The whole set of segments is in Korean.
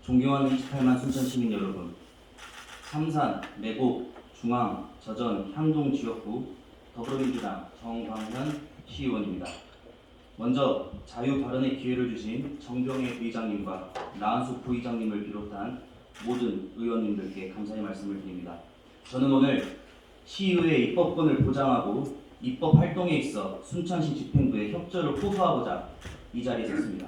존경하는 28만 순천 시민 여러분, 삼산, 매곡, 중앙, 저전, 향동 지역구 더불어민주당 정광현 시의원입니다. 먼저 자유 발언의 기회를 주신 정병혜 의장님과 나한숙 부의장님을 비롯한 모든 의원님들께 감사의 말씀을 드립니다. 저는 오늘 시의회 입법권을 보장하고 입법 활동에 있어 순천시 집행부의 협조를 호소하고자 이 자리에 섰습니다.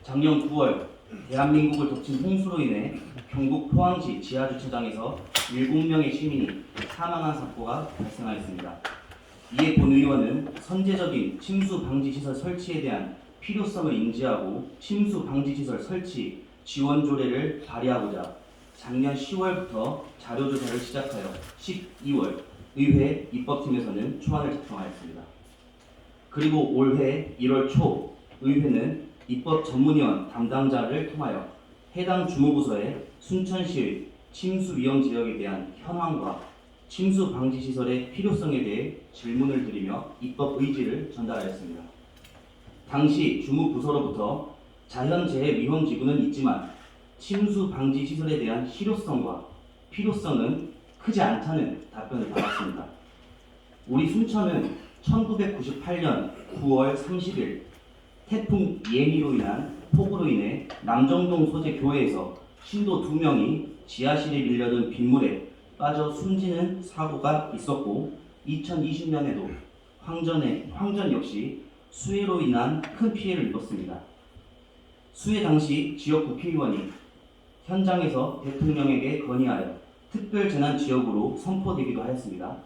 작년 9월 대한민국을 덮친 홍수로 인해 경북 포항시 지하주차장에서 7명의 시민이 사망한 사고가 발생하였습니다. 이에 본 의원은 선제적인 침수 방지 시설 설치에 대한 필요성을 인지하고 침수 방지 시설 설치 지원 조례를 발의하고자 작년 10월부터 자료조사를 시작하여 12월 의회 입법팀에서는 초안을 작성하였습니다. 그리고 올해 1월 초 의회는 입법 전문위원 담당자를 통하여 해당 주무부서에 순천시의 침수 위험 지역에 대한 현황과 침수 방지 시설의 필요성에 대해 질문을 드리며 입법 의지를 전달하였습니다. 당시 주무부서로부터 자연재해 위험 지구는 있지만 침수 방지 시설에 대한 실효성과 필요성은 크지 않다는 답변을 받았습니다. 우리 순천은 1998년 9월 30일 태풍 예니로 인한 폭우로 인해 남정동 소재 교회에서 신도 2명이 지하실에 밀려든 빗물에 빠져 숨지는 사고가 있었고 2020년에도 황전 역시 수해로 인한 큰 피해를 입었습니다. 수해 당시 지역 국회의원이 현장에서 대통령에게 건의하여 특별재난지역으로 선포되기도 하였습니다.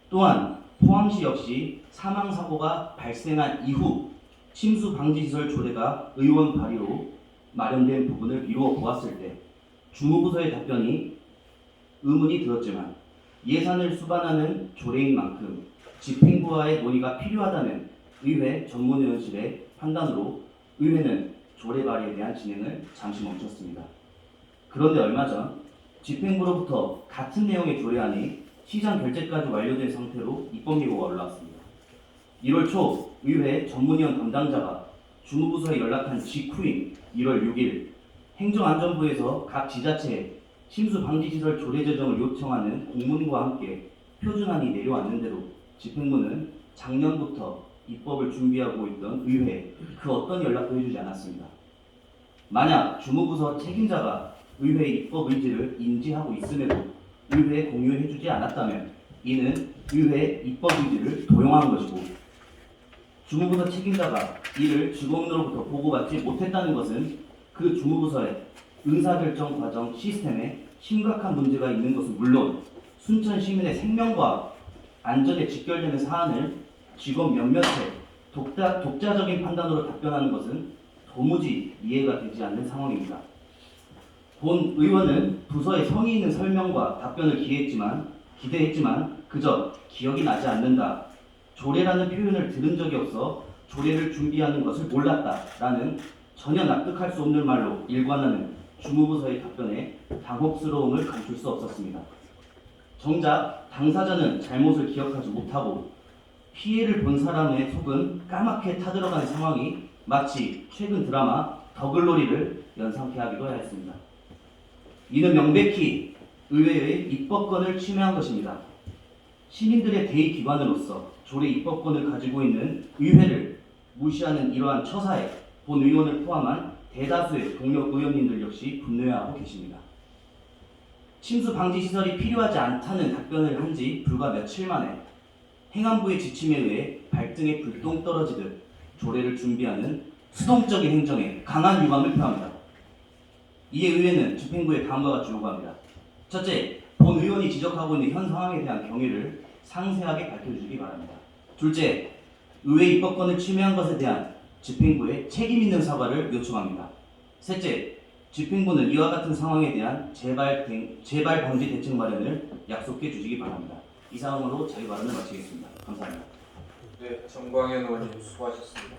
또한 포항시 역시 사망사고가 발생한 이후 침수방지시설 조례가 의원 발의로 마련된 부분을 이루어 보았을 때 주무부서의 답변이 의문이 들었지만 예산을 수반하는 조례인 만큼 집행부와의 논의가 필요하다는 의회 전문위원실의 판단으로 의회는 조례 발의에 대한 진행을 잠시 멈췄습니다. 그런데 얼마 전 집행부로부터 같은 내용의 조례안이 시장 결재까지 완료된 상태로 입법 예고가 올라왔습니다. 1월 초 의회 전문위원 담당자가 주무부서에 연락한 직후인 1월 6일 행정안전부에서 각 지자체에 침수방지시설 조례 제정을 요청하는 공문과 함께 표준안이 내려왔는데도 집행부는 작년부터 입법을 준비하고 있던 의회에 그 어떤 연락도 해주지 않았습니다. 만약 주무부서 책임자가 의회 입법 의지를 인지하고 있음에도 의회에 공유해주지 않았다면 이는 의회 입법 의지를 도용한 것이고 주무부서 책임자가 이를 직원으로부터 보고받지 못했다는 것은 그 주무부서의 의사결정 과정 시스템에 심각한 문제가 있는 것은 물론 순천 시민의 생명과 안전에 직결되는 사안을 직원 몇몇의 독자적인 판단으로 답변하는 것은 도무지 이해가 되지 않는 상황입니다. 본 의원은 부서의 성의 있는 설명과 답변을 기대했지만 그저 기억이 나지 않는다. 조례라는 표현을 들은 적이 없어 조례를 준비하는 것을 몰랐다라는 전혀 납득할 수 없는 말로 일관하는 주무부서의 답변에 당혹스러움을 감출 수 없었습니다. 정작 당사자는 잘못을 기억하지 못하고 피해를 본 사람의 속은 까맣게 타들어가는 상황이 마치 최근 드라마 더글로리를 연상케 하기도 하였습니다. 이는 명백히 의회의 입법권을 침해한 것입니다. 시민들의 대의기관으로서 조례 입법권을 가지고 있는 의회를 무시하는 이러한 처사에 본 의원을 포함한 대다수의 동료 의원님들 역시 분노해하고 계십니다. 침수 방지 시설이 필요하지 않다는 답변을 한 지 불과 며칠 만에 행안부의 지침에 의해 발등에 불똥 떨어지듯 조례를 준비하는 수동적인 행정에 강한 유감을 표합니다. 이에 의회는 집행부에 다음과 같이 요구합니다. 첫째, 본 의원이 지적하고 있는 현 상황에 대한 경위를 상세하게 밝혀주시기 바랍니다. 둘째, 의회 입법권을 침해한 것에 대한 집행부의 책임 있는 사과를 요청합니다. 셋째, 집행부는 이와 같은 상황에 대한 재발 방지 대책 마련을 약속해 주시기 바랍니다. 이상으로 자유 발언을 마치겠습니다. 감사합니다. 네, 정광현 의원님 수고하셨습니다.